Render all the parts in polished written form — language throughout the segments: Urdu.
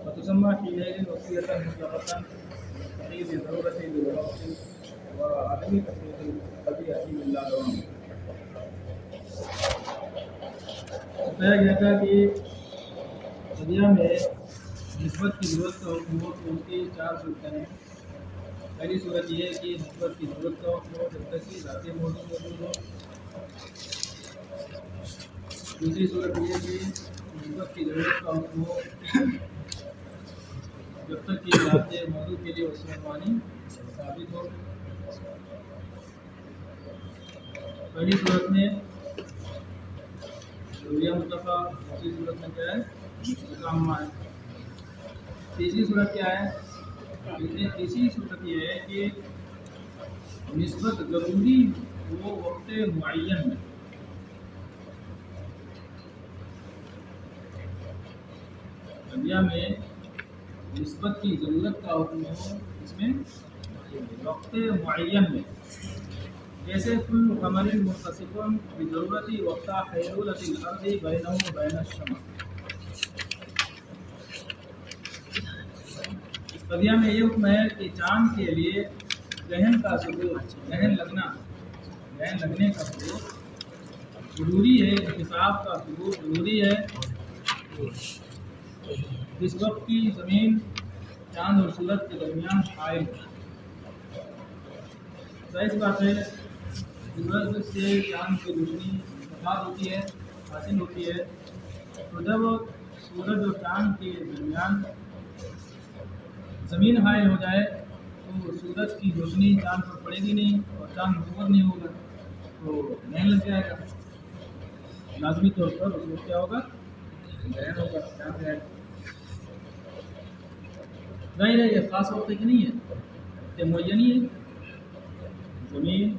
وتسمى حينئذ وصية مطلقة تقييد الضرورة بالوقت وعدم تفريط القضية إلا دوام. بتایا گیا تھا کہ قضیہ میں نسبت کی ضرورت کا حکم ہو تو ان کی 4 صورتیں ہیں. پہلی صورت یہ ہے کہ نسبت کی ضرورت کا حکم ہو جب تک کہ ذاتی موضوع موجود ہو. دوسری صورت یہ ہے کہ نسبت کی ضرورت کا حکم ہو جب تک کہ ذاتی موضوع کے لیے وسیع معنی ثابت ہو. پہلی صورت میں ضروریہ مطلقہ، دوسری صورت میں کیا ہے مقامہ ہے. تیسری صورت کیا ہے؟ تیسری صورت یہ ہے کہ نسبت ضروری وہ وقت معین میں. قضیہ میں نسبت کی ضرورت کا حکم ہو اس میں وقت معین میں، جیسے کل قمر منخسف بضرورت وقت حیلولۃ الارض بینہ و بین الشمس. اس قضیہ میں یہ حکم ہے کہ چاند کے لیے گرہن کا ثبوت، گرہن لگنے کا ثبوت ضروری ہے، انکشاف کا ثبوت ضروری ہے جس وقت کی زمین چاند اور سورج کے درمیان حائل ہے. ظاہر بات ہے سورج سے چاند کی روشنی مستفاد ہوتی ہے، حاصل ہوتی ہے. تو جب سورج اور چاند کے درمیان زمین حائل ہو جائے تو سورج کی روشنی چاند پر پڑے گی نہیں اور چاند منور نہیں ہوگا تو گرہن لگ جائے گا. لازمی طور پر اس وقت کیا ہوگا؟ گرہن ہوگا، چاند رہے گا. ظاہر ہے یہ خاص وقت کی نہیں ہے، یہ معین ہی ہے. زمین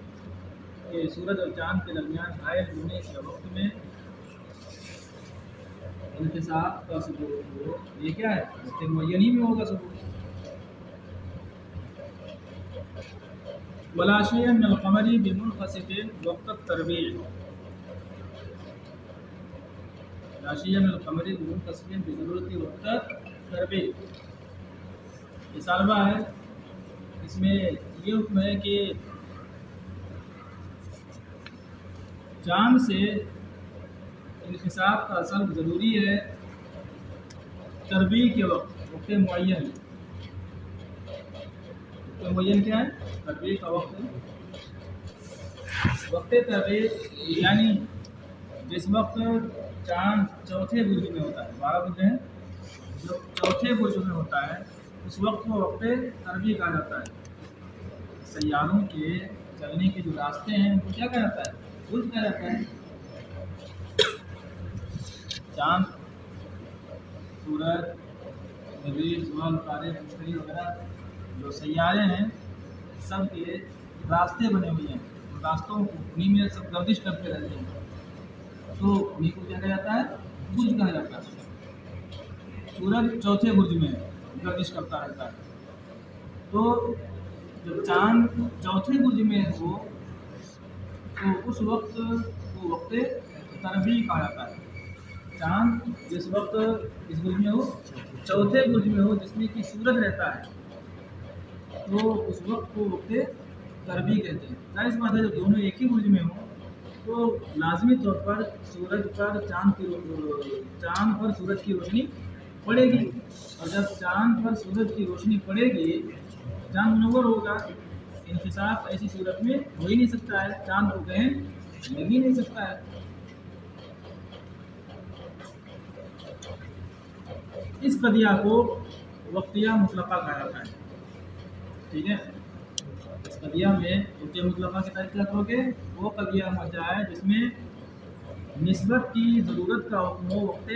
کے سورج اور چاند کے درمیان حائل ہونے کے وقت میں انکشاف کا ثبوت ہو، یہ کیا ہے؟ وقت معین ہی میں ہوگا ثبوت. ولا شيء من القمر بمنخسف وقت التربيع. لا شيء من القمر بمنخسف بضرورت وقت التربيع. یہ سالبہ ہے، اس میں یہ حکم ہے کہ چاند سے انکشاف کا اصل ضروری ہے تربیع کے وقت، وقت معین. وقت معین کیا ہے؟ تربیع کا وقت. وقت تربیع یعنی جس وقت چاند چوتھے برج میں ہوتا ہے، 12 برج ہیں، جو چوتھے برج میں ہوتا ہے اس وقت کو وقت تربیع کہا جاتا ہے. سیاروں کے چلنے کے جو راستے ہیں ان کو کیا کہا جاتا ہے؟ برج کہا جاتا ہے. چاند، سورج، مریخ، زحل، عطارد، مشتری وغیرہ جو سیارے ہیں سب کے راستے بنے ہوئے ہیں. راستوں کو انہیں میں سب گردش کرتے رہتے ہیں تو انہیں کو کیا کہا جاتا ہے؟ برج کہا جاتا ہے. سورج چوتھے برج میں گردش کرتا رہتا ہے تو جب چاند چوتھے برج میں ہو تو اس وقت کو وقت تربیع کہا جاتا ہے. چاند جس وقت اس برج میں ہو، چوتھے برج میں ہو جس میں کہ سورج رہتا ہے تو اس وقت کو وقت تربیع کہتے ہیں. ظاہر بات ہے جب دونوں ایک ہی برج میں ہوں تو لازمی طور پر سورج پر چاند پر سورج کی روشنی پڑے گی، اور جب چاند پر سورج کی روشنی پڑے گی چاند منور ہوگا. انکشاف ایسی صورت میں ہو ہی نہیں سکتا ہے، چاند کو گرہن لگ ہی نہیں سکتا ہے. اس قضیہ کو وقتیہ مطلقہ کہا جاتا ہے. ٹھیک ہے، اس قضیہ میں وقتیہ مطلقہ کے تحت کیا کرو گے؟ وہ قضیہ مرجع ہے جس میں نسبت کی ضرورت کا حکم ہو وقت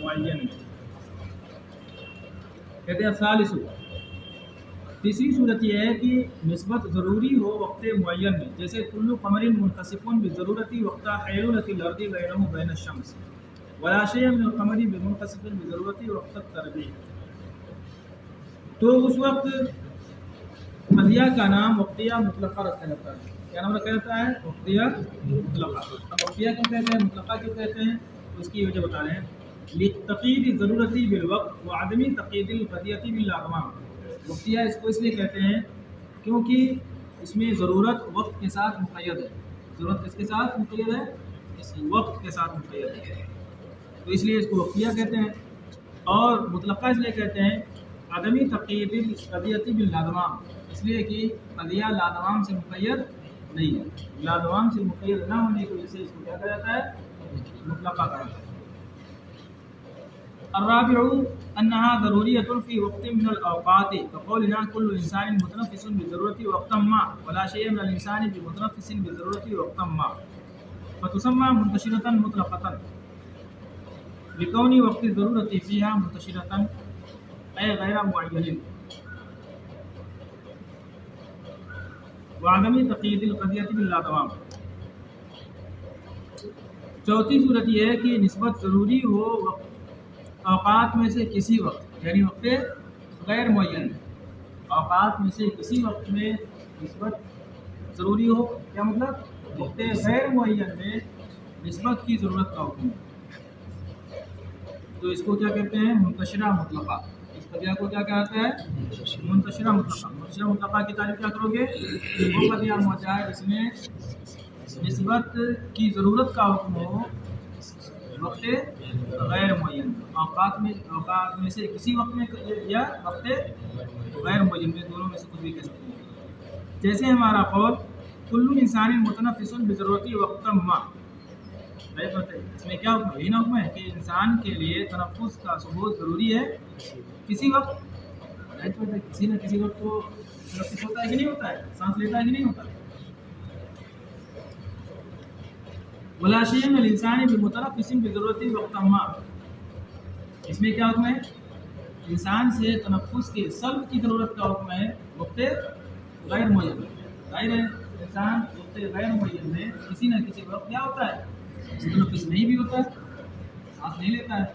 معین میں. کہتے ہیں ثالث، تیسری صورت یہ ہے کہ نسبت ضروری ہو وقت معین میں، جیسے کل قمر منخسف بضرورت وقت حیلولۃ الارض بینہ و بین الشمس ولا شیء من القمر بمنخسف بضرورت وقت التربیع. تو اس وقت قضیہ کا نام وقتیہ مطلقہ رکھا جاتا ہے. کیا نام رکھا جاتا ہے؟ وقتیہ مطلقہ. اب وقتیہ کیوں کہتے ہیں، مطلقہ کیوں کہتے ہیں، تو اس کی وجہ بتا رہے ہیں. لتقید ضرورتی بالوقت وعدم تقید القضیتی بالاغمام. وقتیہ اس کو اس لیے کہتے ہیں کیونکہ اس میں ضرورت وقت کے ساتھ مقید ہے. ضرورت کس کے ساتھ مقید ہے؟ اس وقت کے ساتھ مقید ہے، تو اس لیے اس کو وقتیہ کہتے ہیں. اور مطلقہ اس لیے کہتے ہیں عدمی تقید القضیتی بالاغمام، اس لیے کہ قضیہ لادوام سے مقید نہیں ہے. لادوام سے مقید نہ ہونے کی وجہ سے اس کو کیا کہا جاتا ہے؟ مطلقہ کہا جاتا ہے. الرابع انها ضروریۃ فی وقت من الاوقات كقولنا كل انسان متنفس بضرورة وقتا ما ولا شيء من الانسان بمتنفس بضرورة وقتا ما، فتسمى منتشرة مطلقة لكون وقت الضرورة فيها منتشرة أي غير معين وعدم تقید القضیۃ باللادوام. چوتھی صورت یہ ہے کہ نسبت ضروری ہو اوقات میں سے کسی وقت، یعنی وقت غیر معین، اوقات میں سے کسی وقت میں نسبت ضروری ہو. کیا مطلب؟ وقت غیر معین میں نسبت کی ضرورت کا حکم ہے. تو اس کو کیا کہتے ہیں؟ منتشرہ مطلقہ. اس قضیہ کو کیا کہتا ہے؟ منتشرہ مطلقہ. منتشرہ مطلقہ کی تعریف کیا کرو گے؟ وہ قضیہ موجہ ہے جس میں نسبت کی ضرورت کا حکم ہو وقت غیر معین، اوقات میں سے کسی وقت میں یا وقت غیر معین میں، دونوں میں سے کچھ بھی کہہ سکتے ہیں. جیسے ہمارا قول کل انسان متنفس بضرورتی وقتا ما، اس میں کیا حکم ہے؟ یہ حکم ہے کہ انسان کے لیے تنفس کا ثبوت ضروری ہے کسی وقت. کسی نہ کسی وقت تو تنفس ہوتا ہے کہ نہیں ہوتا ہے؟ سانس لیتا ہے کہ نہیں ہوتا ہے؟ ولا شيء من الانسان بمتنفس بضرورة وقتا ما، اس میں کیا حکم ہے؟ انسان سے تنفس کے سلب کی ضرورت کا حکم ہے وقت غیر معین. ظاہر ہے انسان وقت غیر معین میں کسی نہ کسی وقت کیا ہوتا ہے؟ تنفس نہیں بھی ہوتا ہے، سانس نہیں لیتا ہے.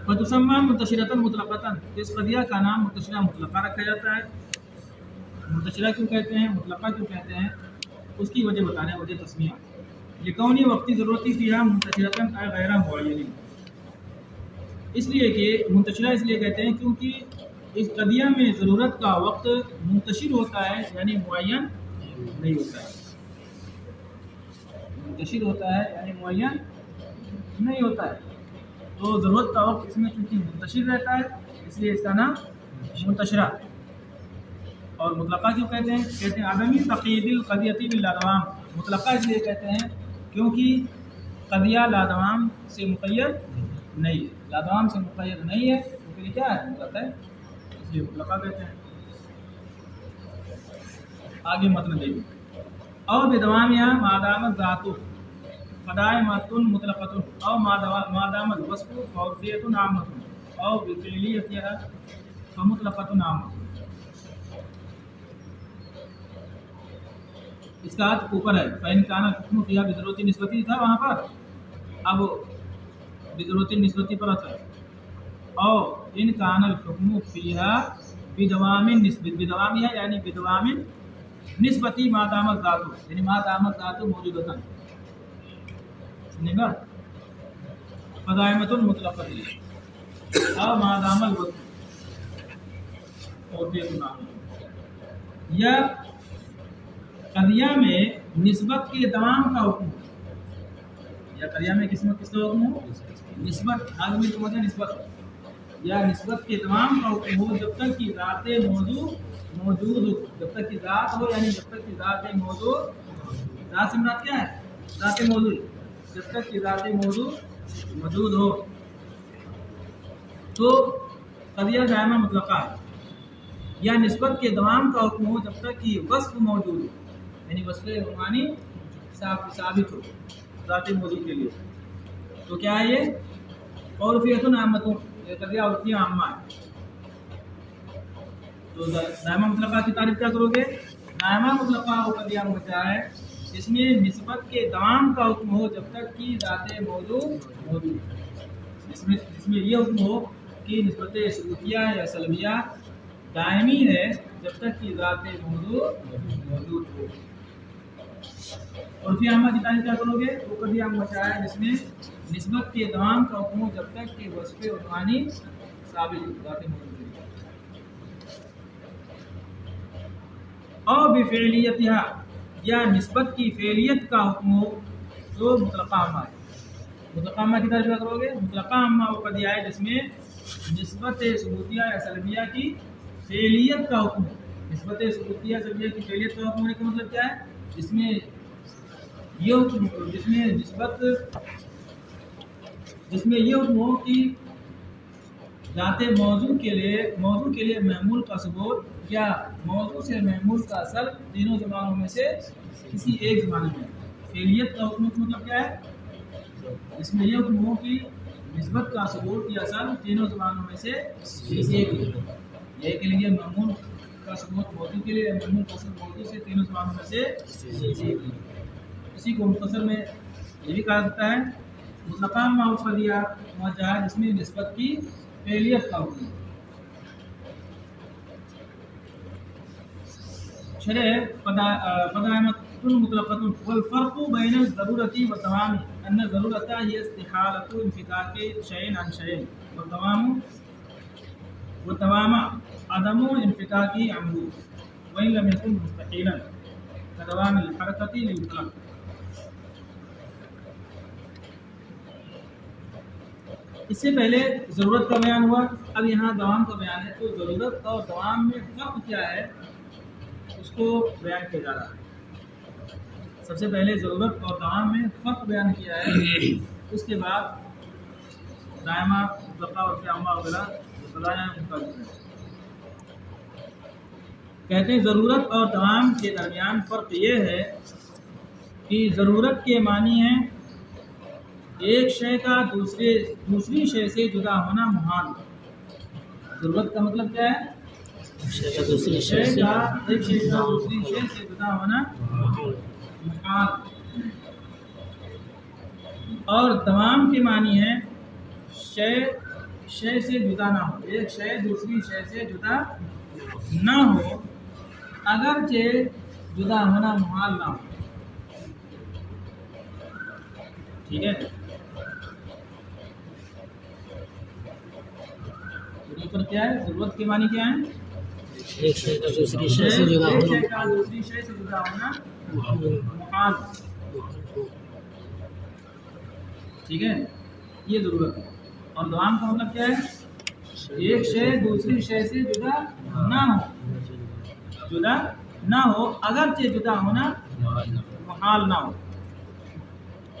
فتسمى منتشرة مطلقة، اس قضیہ کا نام منتشرہ مطلقہ رکھا جاتا ہے. منتشرہ کیوں کہتے ہیں؟ مطلقہ کیوں کہتے ہیں؟ اس کی وجہ بتانا ہے، وجہ تسمیہ. لکونی وقتی ضرورتی فیہا منتشرۃ ای غیر معین، اس لیے کہ منتشرہ اس لیے کہتے ہیں کیونکہ اس قضیہ میں ضرورت کا وقت منتشر ہوتا ہے، یعنی معین نہیں ہوتا ہے. منتشر ہوتا ہے یعنی معین نہیں ہوتا ہے. تو ضرورت کا وقت اس میں چونکہ منتشر رہتا ہے اس لیے اس کا نام منتشرہ. اور مطلقہ کیوں کہتے ہیں؟ کہتے ہیں عدمی تقید القضیۃ باللادوام. مطلقہ اس لیے کہتے ہیں کیونکہ قضیہ لادوام سے مقید نہیں ہے. لادوام سے مقید نہیں ہے تو پھر کیا ہے؟ مطلق ہے، اس لیے مطلقہ کہتے ہیں. آگے متن دیکھیں. اور بدوامیا مادامت ذات فدائمۃ مطلقۃ او مادامت وصف فوقیۃ عامۃ او بفعلیتھا فمطلقۃ عامۃ. اس کا ہاتھ اوپر ہے. فإن كان الحكم فيها بضرورت نسبتی تھا وہاں پر، اب بضرورت نسبتی پر آتا ہے. اور ان كان الحكم فيها بدوام نسبت، بدوام ہے یعنی بدوام نسبتی ما دامت ذات، یعنی ما دامت ذات موجودتا سنیں گا فدائمۃ مطلقۃ اور ما دام الوصف اور پھر نام. یا قضیہ میں نسبت کے دوام کا حکم ہو، یا قضیہ میں کس کا حکم ہو؟ نسبت. آدمی کی وجہ نسبت، یا نسبت کے دوام کا حکم ہو جب تک کہ ذات موضوع موجود ہو. جب تک کہ ذات ہو یعنی جب تک کہ ذات موضوع، ذات سے مراد کیا ہے؟ ذات موضوع. جب تک کہ ذات موضوع موجود ہو تو قضیہ دائمہ مطلقہ ہے. یا نسبت کے دوام کا حکم ہو جب تک کہ وصف موجود ہو، یعنی وصف روحانی ثابت ہو ذات موضوع کے لیے. تو کیا ہے یہ؟ عرفیۃ عامۃ، یہ قضیہ عرفیہ عامہ ہے. تو دائمہ مطلقہ کی تعریف کیا کرو گے؟ دائمہ مطلقہ وہ قضیہ موجہ ہے جس میں نسبت کے دوام کا حکم ہو جب تک کہ ذات موضوع موجود، جس میں یہ حکم ہو کہ نسبت ثبوتیہ یا سلبیہ دائمی ہے جب تک کہ ذات موضوع موجود ہو. عرفی عامہ کی تعریف کیا کرو گے؟ وہ کبھی عام بچا ہے جس میں نسبت کے دوام کا حکم ہو جب تک کہ وصف عنوانی ثابت ہو ذات موجود ہے، اور بفعلیتها یا نسبت کی فعلیت کا حکم ہو تو مطلقہ عامہ ہے۔ مطلقہ عامہ کی تعریف کیا کرو گے؟ مطلقہ عامہ وہ قضیہ ہے جس میں نسبت ثبوتیہ یا سلبیہ کی فعلیت کا حکم ہو۔ نسبت ثبوتیہ سلبیہ کی فعلیت کا حکم ہونے کا مطلب کیا ہے؟ جس میں یہ حکم جس میں یہ حکم ہو کہ ذات موضوع کے لیے محمول کا ثبوت یا موضوع سے محمول کا اصل تینوں زبانوں میں سے کسی ایک زبان میں۔ فعلیت کا حکم مطلب کیا ہے؟ اس میں یہ حکم ہو کہ نسبت کا ثبوت یا اصل تینوں زبانوں میں سے کسی ایک یہ کے لیے محمول کا ثبوت موضوع کے لیے محمول کا ثبوت موضوع سے تینوں زبانوں میں سے ایک۔ اسی کو مختصر میں یہ بھی کہا جاتا ہے مطلقہ عامہ وہ قضیہ موجہ ہے جس میں نسبت کی فعلیت کا حکم۔ شرح فدائمۃ مطلقۃ والفرق بین الضرورۃ والدوام ان الضرورۃ هي استحالۃ انفکاک شیء عن شیء والدوام عدم انفکاک عنہ وان لم یکن مستحیلا كدوام الحرکۃ للمطلق۔ اس سے پہلے ضرورت کا بیان ہوا، اب یہاں دوام کا بیان ہے، تو ضرورت اور دوام میں فرق کیا ہے اس کو بیان کیا جا رہا ہے۔ سب سے پہلے ضرورت اور دوام میں فرق بیان کیا ہے، اس کے بعد دائمہ مطلقہ اور عامہ وغیرہ بتایا ہے۔ کہتے ہیں ضرورت اور دوام کے درمیان فرق یہ ہے کہ ضرورت کے معنی ہے ایک شے کا دوسری شے سے جدا ہونا محال۔ ضرورت کا مطلب کیا ہے؟ ایک شے کا دوسری شے سے جدا ہونا محال۔ اور دوام کے معنی ہے شے سے جدا نہ ہو، ایک شے دوسری شے سے جدا نہ ہو اگرچہ جدا ہونا محال نہ ہو۔ ٹھیک ہے، پر کیا ہے؟ ضرورت کے معنی کیا ہے؟ ایک شے کا دوسری شے سے جدا ہونا محال۔ ٹھیک ہے، یہ ضرورت ہے۔ اور دوام کا مطلب کیا ہے؟ ایک شے دوسری شے سے جدا نہ ہو اگرچہ جدا ہونا محال نہ ہو،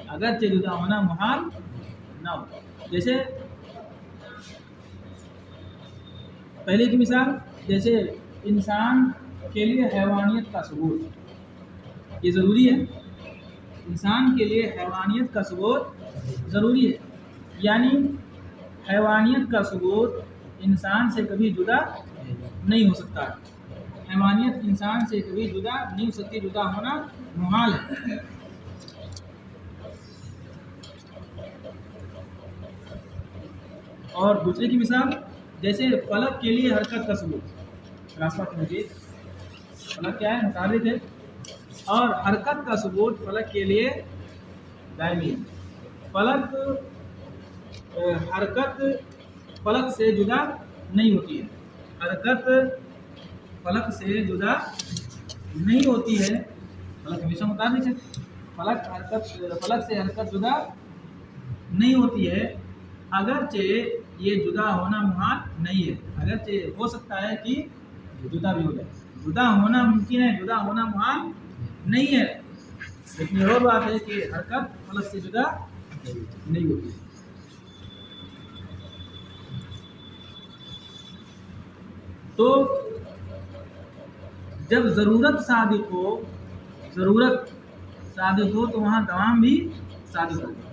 اگرچہ جدا ہونا محال نہ ہو۔ جیسے پہلے کی مثال، جیسے انسان کے لیے حیوانیت کا ثبوت یہ ضروری ہے، انسان کے لیے حیوانیت کا ثبوت ضروری ہے، یعنی حیوانیت کا ثبوت انسان سے کبھی جدا نہیں ہو سکتا، حیوانیت انسان سے کبھی جدا نہیں ہو سکتی، جدا ہونا محال ہے۔ اور دوسرے کی مثال، جیسے فلک کے لیے حرکت کا ثبوت، راسخ مجید فلک کیا ہے؟ متحرک ہے، اور حرکت کا ثبوت فلک کے لیے دائمی ہے۔ حرکت فلک سے جدا نہیں ہوتی ہے، حرکت فلک سے جدا نہیں ہوتی ہے، فلک ہمیشہ متحرک ہے، فلک سے حرکت جدا نہیں ہوتی ہے اگرچہ یہ جدا ہونا محال نہیں ہے، اگرچہ ہو سکتا ہے کہ جدا بھی ہو جائے، جدا ہونا ممکن ہے، جدا ہونا محال نہیں ہے، لیکن یہ اور بات ہے کہ حرکت فلک سے جدا نہیں ہوتی ہے۔ تو جب ضرورت صادق ہو تو وہاں دوام بھی صادق ہوگا۔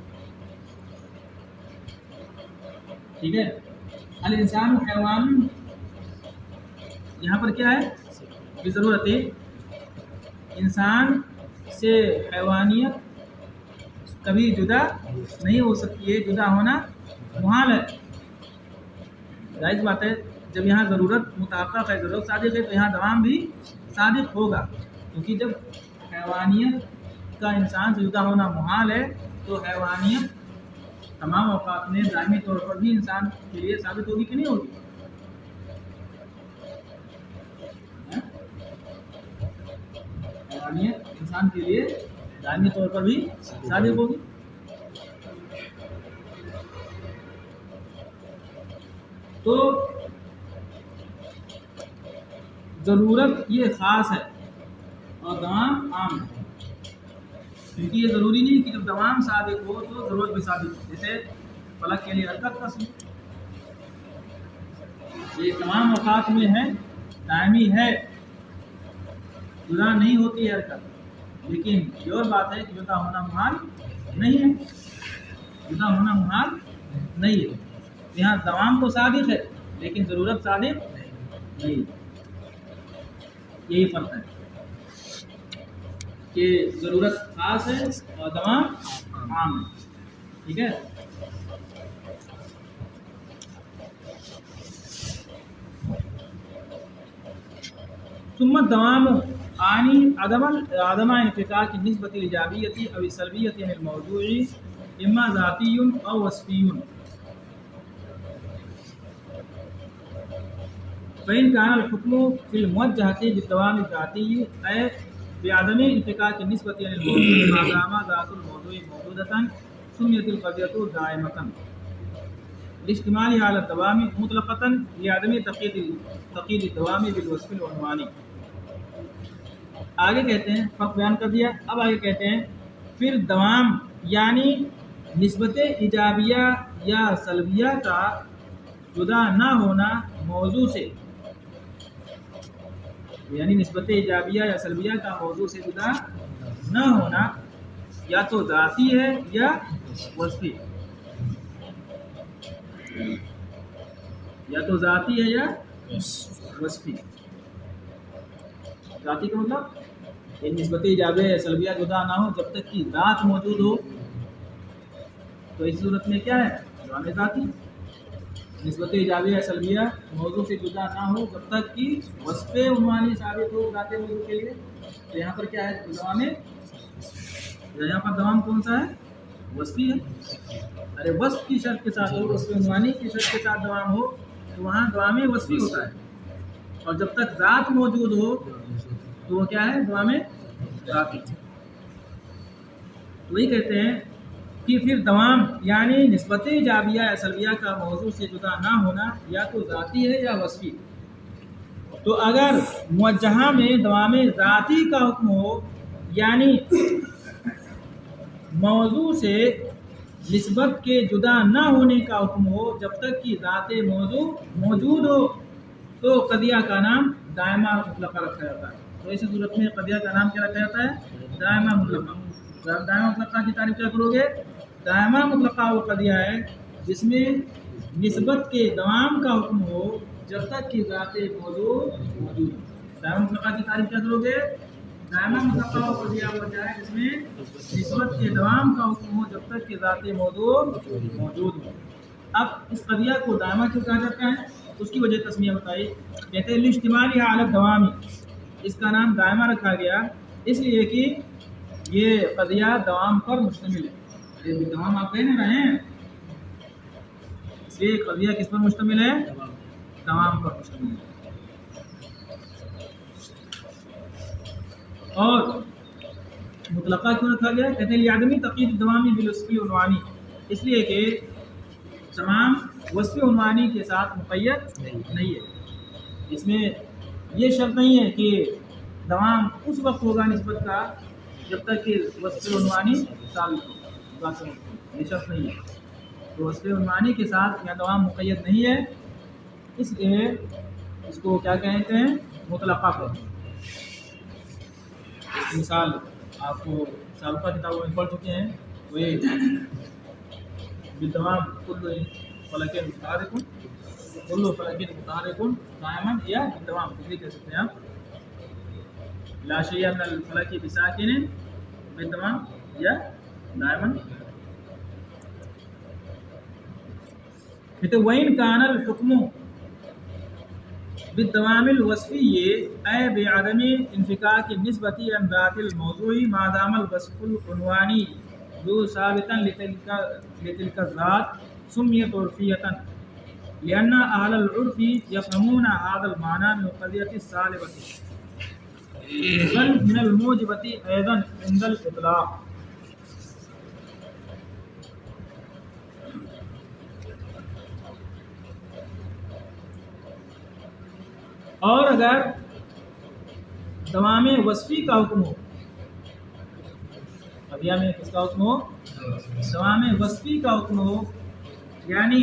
ٹھیک ہے، الانسان حیوان یہاں پر کیا ہے؟ یہ ضرورت ہے، انسان سے حیوانیت کبھی جدا نہیں ہو سکتی ہے، جدا ہونا محال ہے۔ ظاہر بات ہے جب یہاں ضرورت متحقق ہے، ضرورت صادق ہے، تو یہاں دوام بھی صادق ہوگا، کیونکہ جب حیوانیت کا انسان سے جدا ہونا محال ہے تو حیوانیت تمام اوقات میں دائمی طور پر بھی انسان کے لیے ثابت ہوگی کہ نہیں ہوگی؟ حیوانیت انسان کے لیے دائمی طور پر بھی ثابت ہوگی. تو ضرورت یہ خاص ہے اور دوام عام ہے، کیونکہ یہ ضروری نہیں کہ جب دوام ثابت ہو تو ضرورت بھی ثابت ہو. جیسے فلک کے لیے حرکت قسم یہ تمام اوقات میں ہے، دائمی ہے، جدا نہیں ہوتی ہے حرکت، لیکن یہ اور بات ہے کہ جدا ہونا محال نہیں ہے، جدا ہونا محال نہیں ہے. یہاں دوام تو ثابت ہے لیکن ضرورت ثابت نہیں. یہی فرق ہے کہ ضرورت خاص ہے اور دوام عام ہے. ٹھیک ہے. ثم الدوام عانی عدم انفکاک النسبۃ الايجابیۃ او السلبیۃ عن الموضوع اما ذاتی او وصفی. فإن كان الحكم في الموجهة بالدوام الذاتي أي بعدم انفكاك النسبة عن الموضوع ما دام ذات الموضوع موجودة سميت القضية دائمة لاشتمالها على الدوام مطلقة لعدم تقييد الدوام بالوصف العنواني. آگے کہتے ہیں فرق بیان کر دیا. اب آگے کہتے ہیں پھر دوام یعنی نسبت ایجابیہ یا سلبیہ کا جدا نہ ہونا موضوع سے، یعنی نسبت ایجابیہ یا سلبیہ کا موضوع سے جدا نہ ہونا یا تو ذاتی ہے یا وصفی، یا تو ذاتی ہے یا وصفی. ذاتی کا مطلب یہ نسبت ایجابیہ یا سلبیہ جدا نہ ہو جب تک کہ ذات موجود ہو. تو اس صورت میں کیا ہے؟ دوام ذاتی. نسبت ایجابیہ سلبیہ موضوع سے جدا نہ ہو جب تک کہ وصف عنوانی ثابت ہو ذات موضوع کے لیے. تو یہاں پر کیا ہے؟ دوام. یہاں پر دوام کون سا ہے؟ وصفی ہے. ارے وصف کی شرط کے ساتھ ہو، وصف عنوانی کی شرط کے ساتھ دوام ہو تو وہاں دوام وصفی ہوتا ہے. اور جب تک ذات موجود ہو تو وہ کیا ہے؟ دوام ذاتی. تو وہی کہتے ہیں کہ پھر دوام یعنی نسبت ایجابیہ یا سلبیہ کا موضوع سے جدا نہ ہونا یا تو ذاتی ہے یا وصفی. تو اگر موجہہ میں دوام ذاتی کا حکم ہو یعنی موضوع سے نسبت کے جدا نہ ہونے کا حکم ہو جب تک کہ ذات موضوع موجود ہو تو قضیہ کا نام دائمہ مطلقہ رکھا جاتا ہے. تو اس صورت میں قضیہ کا نام کیا رکھا جاتا ہے؟ دائمہ مطلقہ. دائمہ مطلقہ کی تعریف کیا کرو گے؟ دائمہ مطلقہ وہ قضیہ ہے جس میں نسبت کے دوام کا حکم ہو جب تک کہ ذات موضوع موجود. دائمہ مطلقہ کی تعریف کیا کرو گے؟ دائمہ مطلقہ وہ قضیہ ہو جائے جس میں نسبت کے دوام کا حکم ہو جب تک کہ ذات موضوع موجود ہو. اب اس قضیہ کو دائمہ کیوں کہا جاتا ہے؟ اس کی وجہ تسمیہ بتائی. کہتے ہیں لاجتماعی حالت دوامی، اس کا نام دائمہ رکھا گیا اس لیے کہ یہ قضیہ دوام پر مشتمل ہے. دوام آپ کہہ رہے ہیں اس لیے قضیہ کس پر مشتمل ہے؟ دوام پر مشتمل ہے. اور مطلقہ کیوں رکھا گیا؟ کہتے ہیں لعدمی تقیید دوامی بالوصف عنوانی، اس لیے کہ تمام وصف عنوانی کے ساتھ مقید نہیں ہے. اس میں یہ شرط نہیں ہے کہ دوام اس وقت ہوگا نسبت کا جب تک کہ وصف عنوانی ثابت ہو. یہ شرط نہیں ہے. تو وصف عنوانی کے ساتھ یا دوام مقید نہیں ہے، اس لیے اس کو کیا کہتے ہیں؟ مطلقہ کہتے ہیں. مثال آپ کو سابقہ کتابوں میں پڑھ چکے ہیں، وہ بالدوام کل فلک متحرک، کل فلک متحرک دائما یا بالدوام کچھ بھی کہہ سکتے ہیں آپ. لا شیء من الفلک بساکن بالدوام یا دائما. کہتے وَإِنْ كَانَ الْحُكْمُ بالدوام الوصفی اے بعدم انفکاک النسبت عن ذات الموضوع ما دام الوصف العنوانی ذو ثابتا لتلك الذات سمیت عرفیتا لأن أهل العرف يفهمون هذا المعنى من القضية السالبة بل من الموجبة أيضا عند الإطلاق. اور اگر دوام وصفی کا حکم ہو، قضیہ میں کس کا حکم ہو؟ دوام وصفی کا حکم ہو، یعنی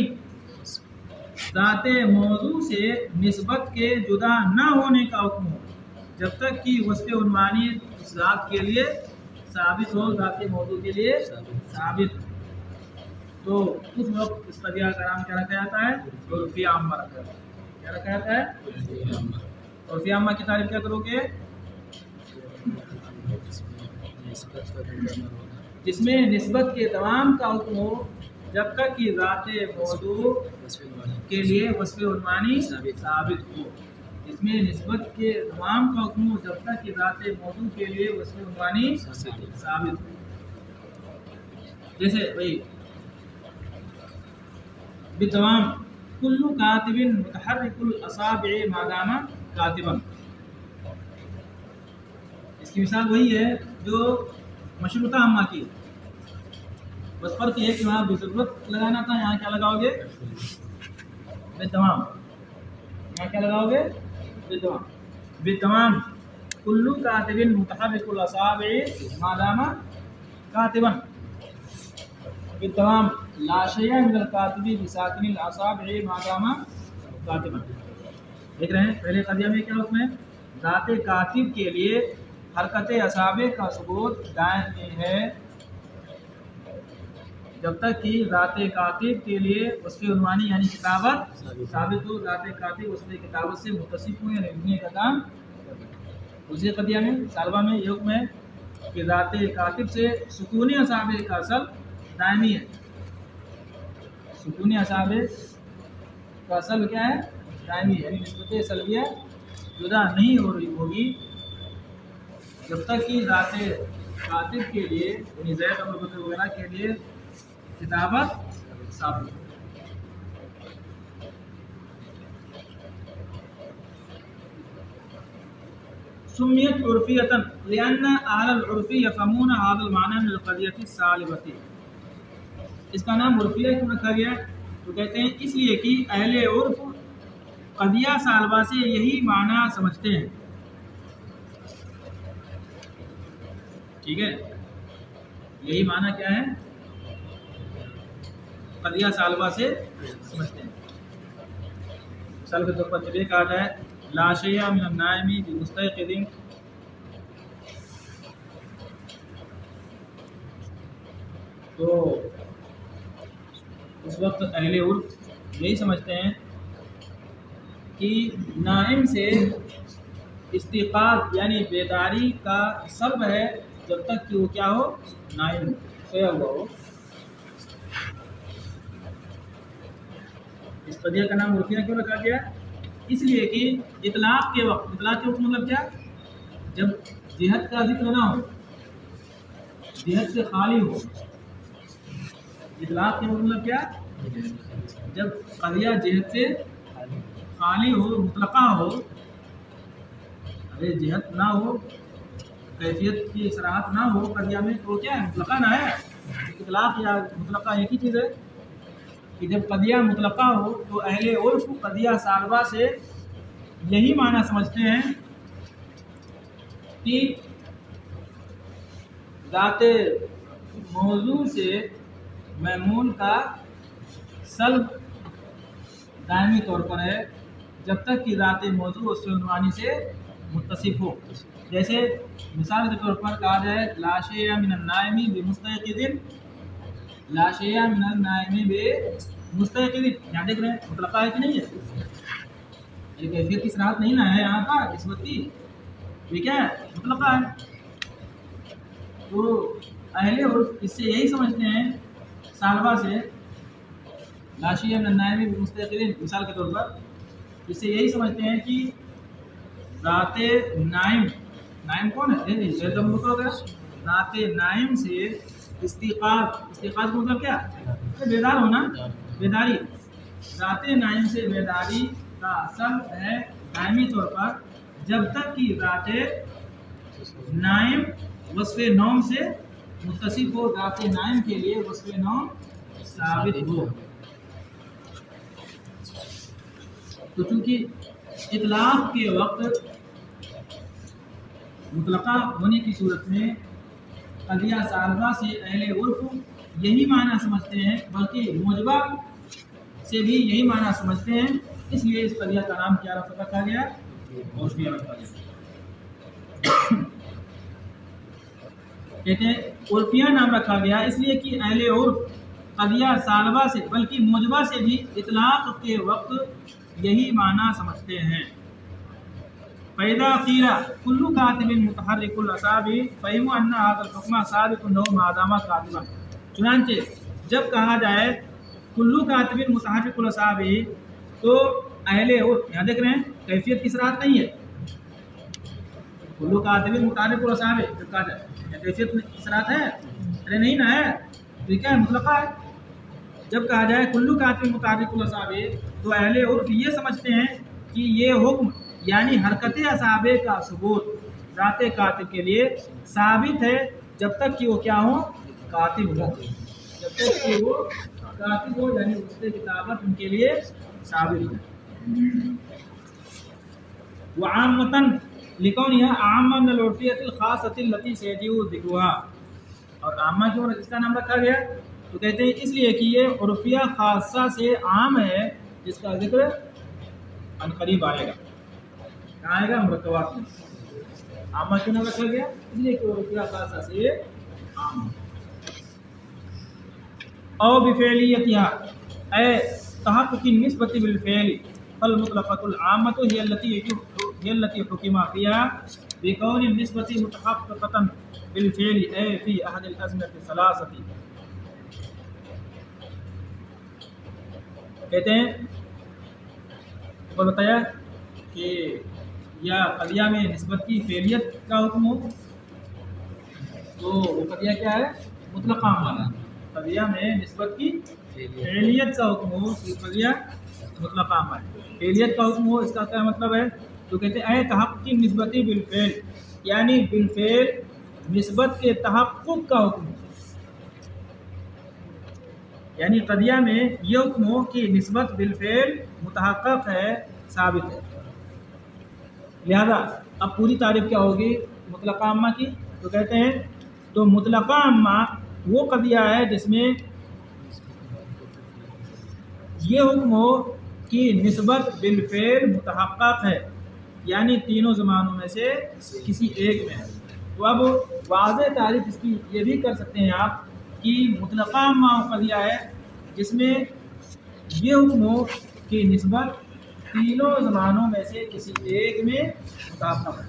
ذات موضوع سے نسبت کے جدا نہ ہونے کا حکم ہو، جب تک کہ وصف عنوانی اس ذات کے لیے ثابت ہو، ذات موضوع کے لیے ثابت ہو، تو اس وقت اس قضیہ کا نام کیا رکھا جاتا ہے؟ عرفی عامہ رکھا جاتا ہے. کیا رکھا جاتا ہے؟ عرفی عامہ کی تعریف کیا کرو گے؟ جس میں نسبت کے دوام کا حکم ہو جب تک کہ ذات موضوع کے لیے وصف عنوانی ثابت ہو. اس میں نسبت کے دوام کا حکم ہو جب تک کہ ذات موضوع کے لیے وصف عنوانی ثابت ہو. جیسے بھائی بالدوام کل کاتب متحرک الاصابع ما دام کاتبا، اس کی مثال وہی ہے جو مشروطہ عامہ کی، بس فرق یہ ہے کہ وہاں بضرورت لگانا تھا، یہاں کیا لگاؤ گے؟ بالدوام. یہاں کیا لگاؤ گے؟ بالدوام. بالدوام کل کاتب متحرک الاصابع ما دام کاتبا. بالدوام لا شیء من الکاتب بساکن الاصابع ما دام کاتبا. دیکھ رہے ہیں پہلے قضیہ میں کیا حکم ہے؟ ذات کاتب کے لیے حرکت اصابع کا ثبوت دائم ہے جب تک کہ ذات کاتب کے لیے وصف عنوانی یعنی کتابت ثابت ہو، ذات کاتب وصف کتابت سے متصف ہو یا لکھنے کا کام. دوسری قضیہ میں سالبہ میں یہ حکم ہے کہ ذات کاتب سے سکون اصابع کا اصل دائمی ہے. سکون اصابع کا اصل کیا ہے؟ دائمی ہے، یعنی نسبت سلبیہ جدا نہیں ہو رہی ہوگی جب تک کہ ذات کاتب کے لیے یعنی زید اور بکر وغیرہ کے لیے کتابت ثابت ہو. سمیت عرفیتا لأن اہل العرف یفہمون هذا المعنى من القضیۃ السالبۃ. اس کا نام عرفیہ کیوں رکھا گیا؟ تو کہتے ہیں اس لیے کہ اہل عرف قضیہ سالبہ سے یہی معنی سمجھتے ہیں. ٹھیک ہے، یہی معنی کیا ہے؟ قضیہ سالبہ سے سمجھتے ہیں. مثال کے طور پر جب یہ کہا جائے لا شیء من النائم بمستيقظ، تو اس وقت اہل عرف یہی سمجھتے ہیں کہ نائم سے استيقاظ یعنی بیداری کا سبب ہے جب تک کہ وہ کیا ہو؟ نائم سویا ہوا ہو. اس قضیہ کا نام عرفیہ کیوں رکھا گیا؟ اس لیے کہ اطلاق کے وقت، اطلاق کے وقت مطلب کیا؟ جب جہت کا ذکر نہ ہو، جہت سے خالی ہو. اطلاق کے وقت مطلب کیا؟ جب قضیہ جہت سے خالی ہو، مطلقہ ہو. اگر جہت نہ ہو، کیفیت کی صراحت نہ ہو قضیہ میں، تو کیا ہے؟ مطلقہ نہ ہے. اطلاق یا مطلقہ ایک ہی چیز ہے کہ جب قضیہ مطلقہ ہو تو اہل عرف قضیہ سالبہ سے یہی معنی سمجھتے ہیں کہ ذات موضوع سے مضمون کا سلب دائمی طور پر ہے جب تک کہ ذات موضوع اس عنوانی سے متصف ہو. جیسے مثال کے طور پر کہا جائے لا شیء من النائم بمستيقظ، لا شیء من النائم بمستيقظ. یہاں دیکھ رہے ہیں مطلقہ ہے کہ نہیں ہے؟ یہ کیفیت کی صراحت نہیں نہ ہے یہاں پر نسبت کی، یہ کیا ہے؟ مطلقہ ہے. تو اہل عرف اس سے یہی سمجھتے ہیں سالبہ سے لا شیء من النائم بمستيقظ. مثال کے طور پر اس سے یہی سمجھتے ہیں کہ ذات نائم، نائم کون ہے؟ ذات نائم سے استيقاظ کا مطلب کیا؟ بیدار ہونا، بیداری. ذات نائم سے بیداری کا اصل ہے دائمی طور پر جب تک کہ ذات نائم وصف نوم سے متصف ہو، ذات نائم کے لیے وصف نوم ثابت ہو. تو چونکہ اطلاق کے وقت مطلقہ ہونے کی صورت میں قضیہ ثالبہ سے اہل عرف یہی معنی سمجھتے ہیں، بلکہ موجبہ سے بھی یہی معنی سمجھتے ہیں. اس لیے اس قضیہ کا نام کیا رکھا گیا؟ عرفیہ رکھا گیا. کہتے ہیں عرفیہ نام رکھا گیا اس لیے کہ اہل عرف قضیہ ثالبہ سے بلکہ موجبہ سے بھی اطلاق کے وقت یہی معنی سمجھتے ہیں. فَإِذَا قِيلَ كُلُّ كَاتِبٍ مُتَحَرِّكُ الْأَصَابِعِ فَهِمُوا أَنَّ هَذَا الْحُكْمَ ثَابِتٌ لَهُ مَا دَامَ كَاتِبًا. چنانچہ جب کہا جائے کلو کاتب متحرک الاصابع تو اہل عرف، یہاں دیکھ رہے ہیں کیفیت کی صراحت نہیں ہے. کلو کاتب متحرک الاصابع جب کہا جائے کیفیت کی صراحت ہے؟ ارے نہیں نہ ہے، تو کیا ہے؟ مطلقہ ہے. جب کہا جائے کلو کاتب متحرک الاصابع تو اہل عرف یہ سمجھتے ہیں کہ یہ حکم یعنی حرکت اصابع کا ثبوت ذات کاتب کے لیے ثابت ہے جب تک کہ وہ کیا ہو؟ کاتب ہو. جب تک کہ وہ کاتب ہو یعنی اس سے کتابت ان کے لیے ثابت ہے. وعامتاً لکونها عامہ من العرفیۃ الخاصۃ التي سيجيء ذکرها. اور عامہ کیوں اس کا نام رکھا گیا؟ تو کہتے ہیں اس لیے کہ یہ عرفیہ خاصہ سے عام ہے جس کا ذکر عنقریب آئے گا. کہاں آئے گا؟ مرکبات میں. عامہ کیوں نام رکھا گیا؟ اس لیے کہ عرفیہ خاصہ سے عام ہے. او بفعلیتها اے تحقق النسبة بالفعل فالمطلقة العامة هي التي حكم فيها بكون النسبة متحققة بالفعل اے في احد الازمنة الثلاثة. کہتے ہیں اور بتایا کہ یا قضیہ میں نسبت کی فعلیت کا حکم ہو تو وہ قضیہ کیا ہے؟ مطلقہ عامہ. قضیہ میں نسبت کی فعلیت کا حکم ہو تو قضیہ مطلقہ عامہ ہے. فعلیت کا حکم ہو اس کا کیا مطلب ہے؟ تو کہتے ہیں اے تحقق نسبتی بالفعل یعنی بالفعل نسبت کے تحقق کا حکم ہو. یعنی قضیہ میں یہ حکم ہو کہ نسبت بالفعل متحقق ہے، ثابت ہے. لہذا اب پوری تعریف کیا ہوگی مطلقہ عامہ کی؟ تو کہتے ہیں تو مطلقہ عامہ وہ قضیہ ہے جس میں یہ حکم ہو کہ نسبت بالفعل متحقق ہے یعنی تینوں زمانوں میں سے کسی ایک میں ہے. تو اب واضح تعریف اس کی یہ بھی کر سکتے ہیں آپ کہ مطلقہ عامہ قضیہ ہے جس میں یہ حکم ہو کہ نسبت تینوں زمانوں میں سے کسی ایک میں مطابقت ہے.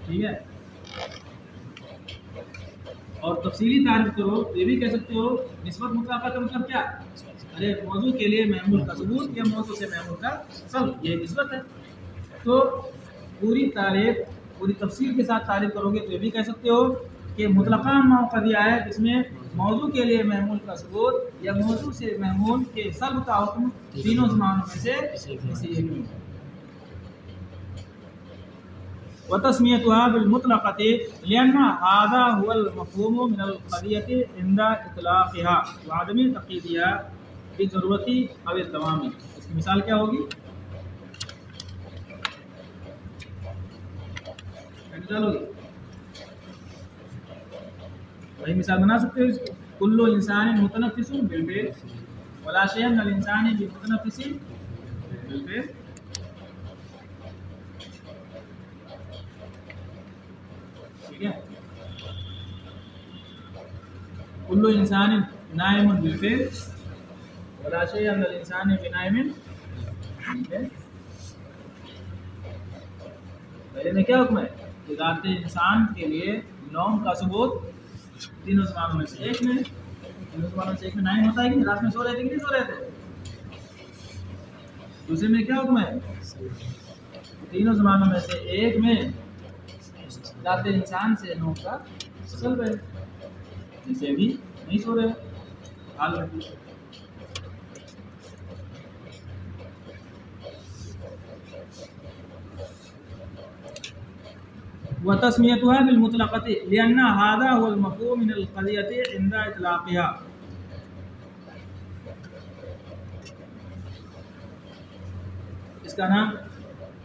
ٹھیک ہے. اور تفصیلی تعریف کرو تو یہ بھی کہہ سکتے ہو نسبت مطلقہ کا مطلب کیا؟ ارے موضوع کے لیے محمول کا ثبوت یا موضوع سے محمول کا سلب، یہ نسبت ہے. تو پوری تعریف پوری تفصیل کے ساتھ تعریف کرو گے تو یہ بھی کہہ سکتے ہو کہ مطلقہ عامہ قضیہ ہے جس میں موضوع کے لیے محمول کا ثبوت یا موضوع سے محمول کے سلب کا حکم تینوں زمانوں میں سے کسی ایک میں. وتسميتها بالمطلقة لأن هذا هو المفهوم من القضية عند إطلاقها وعدم تقييدها بالضرورة أو التمام. اس کی مثال کیا ہوگی؟ مثال ہوگی وہی مثال بنا سکتے ہو اس کو. كل إنسان متنفس بالفعل ولا شيء من الإنسان بمتنفس بالفعل. كل انسان نائم بالفعل ولا شيء من الانسان بنائم. پہلے میں کیا حکم ہے کہ ذات انسان کے لیے نوم کا ثبوت تینوں زمانوں میں سے ایک میں. تینوں زمانوں سے ایک میں نائم ہوتا ہے کہ رات میں سو رہے تھے کہ نہیں سو رہے تھے؟ دوسرے میں کیا حکم ہے؟ تینوں زمانوں میں سے ایک میں ذات انسان سے نوح کا سلب ہے، جسے بھی نہیں سو رہے حال رکھیے۔ وتسمیتها بالمطلقۃ لأن هذا هو المفهوم من القضیۃ عند اطلاقها۔ اس کا نام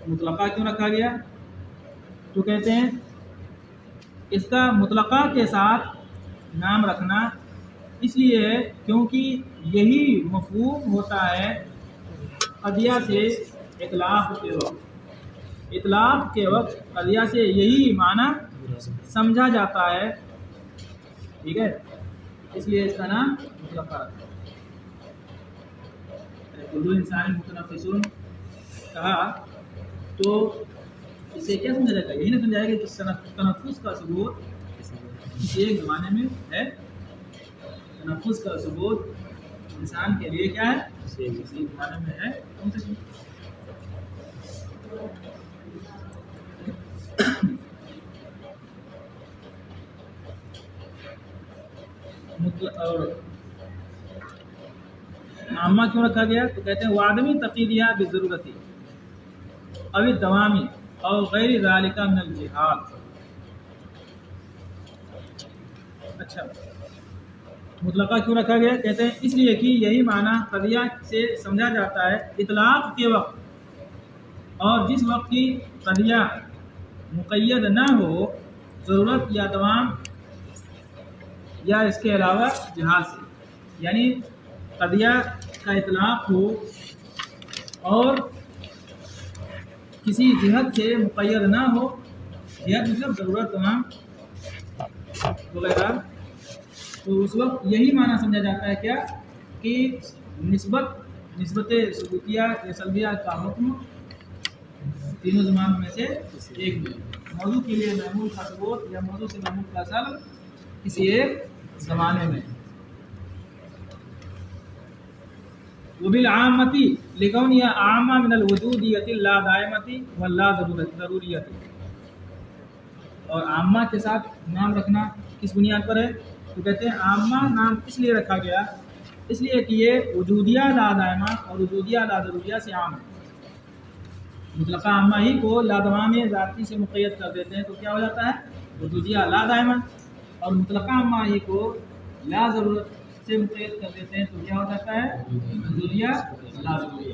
مطلقہ کیوں رکھا گیا؟ تو کہتے ہیں اس کا مطلقہ کے ساتھ نام رکھنا اس لیے ہے کیونکہ یہی مفہوم ہوتا ہے قضیہ سے اطلاق کے وقت۔ اطلاق کے وقت قضیہ سے یہی معنی سمجھا جاتا ہے، ٹھیک ہے، اس لیے اس کا نام مطلقہ رکھا۔ کل انسان متنفسون کہا تو اس سے کیا سمجھا جائے گا؟ یہی نہ سمجھا جائے گا کہ تنفس کا ثبوت کسی ایک زمانے میں ہے، تنفس کا ثبوت انسان کے لیے کیا ہے؟ کسی زمانے میں ہے۔ کون سے اور عامہ کیوں رکھا گیا؟ تو کہتے ہیں وہ آدمی تقیدیہ بضرورتی ابھی دوامی اور غیر ذالکہ من الجہاد۔ اچھا، مطلقہ کیوں رکھا گیا؟ کہتے ہیں اس لیے کہ یہی معنی قضیہ سے سمجھا جاتا ہے اطلاق کے وقت، اور جس وقت کی قضیہ مقید نہ ہو ضرورت یا دوام یا اس کے علاوہ جہاد سے، یعنی قضیہ کا اطلاق ہو اور کسی جہت سے مقید نہ ہو، جہت مطلب ضرورت دوام وغیرہ، تو اس وقت یہی معنی سمجھا جاتا ہے کیا کہ نسبت ثبوتیہ یا سلبیہ کا حکم تینوں زمانوں میں سے ایک میں، موضوع کے لیے معمول کا ثبوت یا موضوع سے معمول کا سلب کسی ایک زمانے میں۔ وبالعامتی لکون یا عامہ من الوجودیت لا دائمتی واللا ضروریت، اور عامہ کے ساتھ نام رکھنا کس بنیاد پر ہے؟ تو کہتے ہیں عامہ نام اس لیے رکھا گیا اس لیے کہ یہ وجودیہ لا دائمہ اور وجودیہ لا ضروریہ سے عام ہے۔ مطلقہ عامہ ہی کو لادوام ذاتی سے مقید کر دیتے ہیں تو کیا ہو جاتا ہے؟ وجودیہ لا دائمہ، اور مطلقہ عامہ ہی کو لا ضرورت سے مقید کر دیتے ہیں تو کیا ہو جاتا ہے؟ وجودیہ لا ضروریہ۔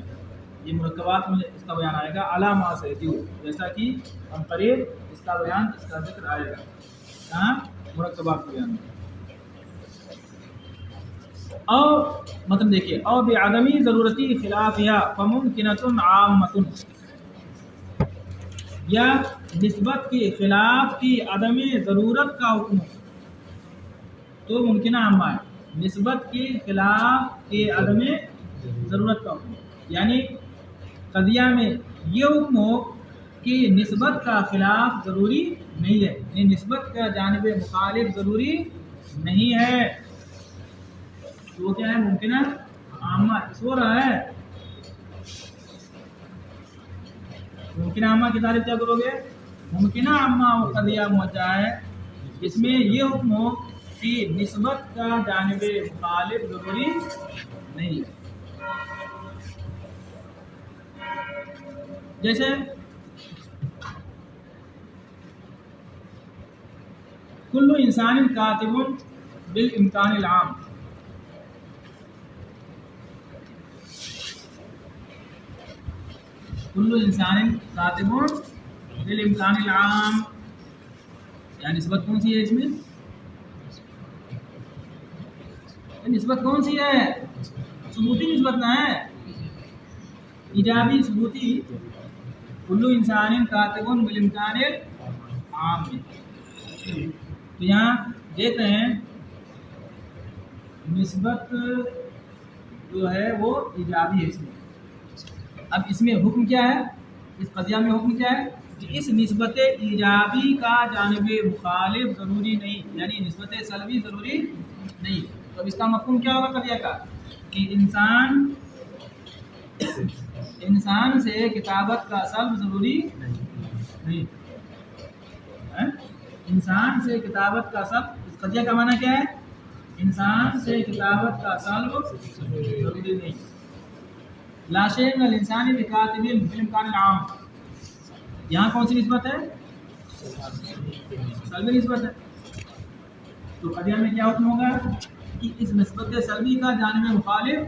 یہ مرکبات میں اس کا بیان آئے گا علامہ سے جیسا کہ ہم قریب اس کا بیان اس کا ذکر آئے گا کہاں مرکبات کے بیان میں۔ اور مطلب دیکھیے اور بعدمی ضرورتی خلافیہ فممکنۃ عامۃ، یا نسبت کے خلاف کی عدم ضرورت کا حکم تو ممکنہ عامہ ہے، نسبت کے خلاف کی عدم ضرورت کا حکم، یعنی قضیہ میں یہ حکم ہو کہ نسبت کا خلاف ضروری نہیں ہے، یعنی نسبت کا جانب مخالف ضروری نہیں ہے، تو وہ کیا ہے؟ ممکنہ عامہ سو رہا ہے۔ ممکنہ عامہ کی تعریف کیا کرو گے؟ ممکنہ عامہ و قضیہ موجہ ہے اس میں یہ حکم ہو کہ نسبت کا جانب مخالف ضروری نہیں ہے۔ جیسے کل انسان کاتب بالامکان العام، کل انسان کاتب بالامکان العام، یعنی نسبت کون سی ہے اس میں؟ نسبت کون سی ہے؟ ثبوتی نسبت نہ ہے، ایجابی ثبوتی۔ کل انسان کاتب بالامکان العام میں تو یہاں دیکھ رہے ہیں نسبت جو ہے وہ ایجابی ہے اس میں۔ اب اس میں حکم کیا ہے؟ اس قضیہ میں حکم کیا ہے کہ اس نسبت ایجابی کا جانب مخالف ضروری نہیں، یعنی نسبت سلبی ضروری نہیں۔ تو اب اس کا مفہوم کیا ہوگا قضیہ کا؟ کہ انسان انسان سے کتابت کا سلب ضروری نہیں ہے؟ انسان سے کتابت کا سلب، اس قضیہ کا معنی کیا ہے؟ انسان سے کتابت کا سلب ضروری نہیں. لا شیء من الانسان بکاتب بالامکان العام، یہاں کون سی نسبت ہے؟ سلبی نسبت ہے. تو قضیہ میں کیا حکم ہوگا کہ اس نسبت سلبی کا جانب مخالف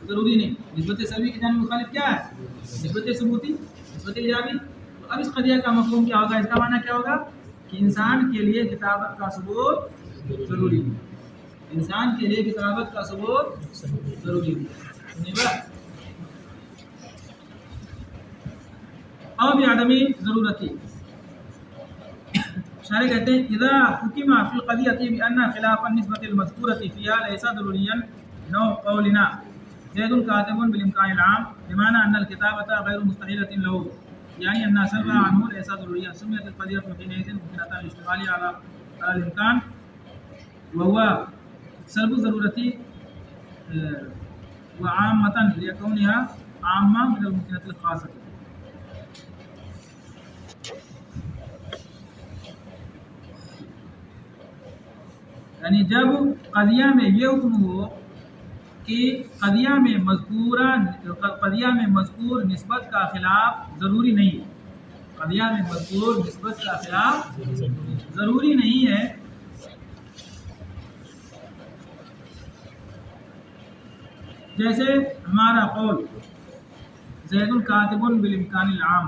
ضروری نہیں. نسبت سلبی کی جانب مخالف کیا ہے؟ نسبت ثبوتی، نسبت ایجابی. تو اب اس قضیہ کا مفہوم کیا ہوگا؟ اس کا معنی کیا ہوگا کہ انسان کے لیے کتابت کا ثبوت ضروری نہیں. انسان کے لیے کتابت کا ثبوت ضروری نہیں. اور بھی عدمی ضرورت ہی. شارح کہتے ہیں اذا حکم فی القضیۃ بان خلاف النسبۃ المذکورۃ فیها ليس ضروریا نو قولنا زید کاتب بالامکان العام بمعنى ان الكتابۃ غیر مستحیلۃ له، یعنی ان سلب عنه ليس ضروریا. سميت القضیۃ حينئذ ممکنۃ الاشتغال على الامکان وهو سلب الضرورۃ وعامۃ لکونها عامہ من الممکنۃ الخاصۃ. یعنی جب قضیہ میں یہ حکم ہو کہ قضیہ میں مذکور نسبت کا خلاف ضروری نہیں ہے، قضیہ میں مذکور نسبت کا خلاف ضروری نہیں ہے، جیسے ہمارا قول زید کاتب بالامکان العام،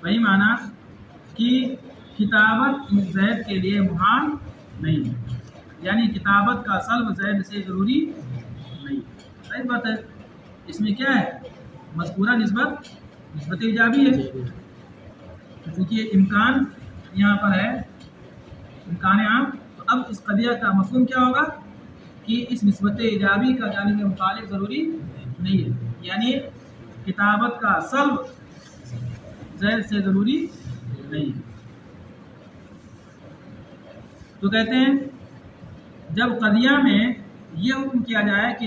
وہی معنی کہ کتابت زید کے لیے محال نہیں ہے، یعنی کتابت کا سلب زید سے ضروری نہیں. صحیح بات ہے. اس میں کیا ہے؟ مذکورہ نسبت ایجابی ہے، کیونکہ امکان یہاں پر ہے امکان عام. تو اب اس قضیہ کا مفہوم کیا ہوگا کہ اس نسبت ایجابی کا جانب مخالف ضروری نہیں ہے، یعنی کتابت کا سلب زید سے ضروری نہیں ہے. تو کہتے ہیں جب قضیہ میں یہ حکم کیا جائے کہ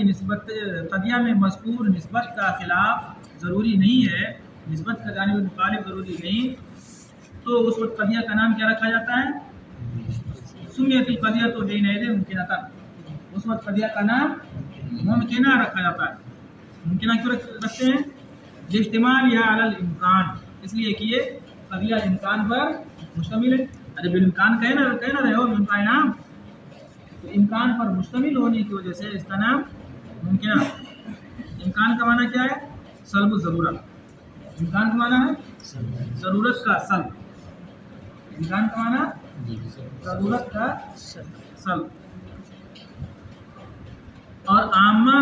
قضیہ میں مذکور نسبت کا خلاف ضروری نہیں ہے، نسبت کا جانب مخالف ضروری نہیں، تو اس وقت قضیہ کا نام کیا رکھا جاتا ہے؟ سمیت القضیۃ حینئذ ممکنۃ. اس وقت قضیہ کا نام ممکنہ رکھا جاتا ہے. ممکنہ کیوں رکھتے ہیں؟ لاجتماع یا علی الامکان، اس لیے کہ یہ قضیہ امکان پر مشتمل ہے. ارے بالامکان کہنا رہے ہو امکان نام، تو امکان پر مشتمل ہونے کی وجہ سے اس کا نام ممکنہ. امکان کا معنی کیا ہے؟ سلب الضرورہ. امکان کا معنی ہے ضرورت کا سلب. امکان کا معنی ضرورت کا سلب. اور عامہ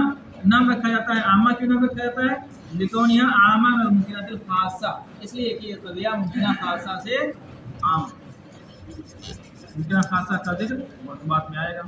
نام رکھا جاتا ہے. عامہ کیوں نام رکھا جاتا ہے؟ لکونہا عامہ من الممکنۃ الخاصہ، اس لیے کہ یہ قضیہ ممکنہ خاصہ سے عام. ممکنہ خاصہ کا ذکر بات میں آئے گا.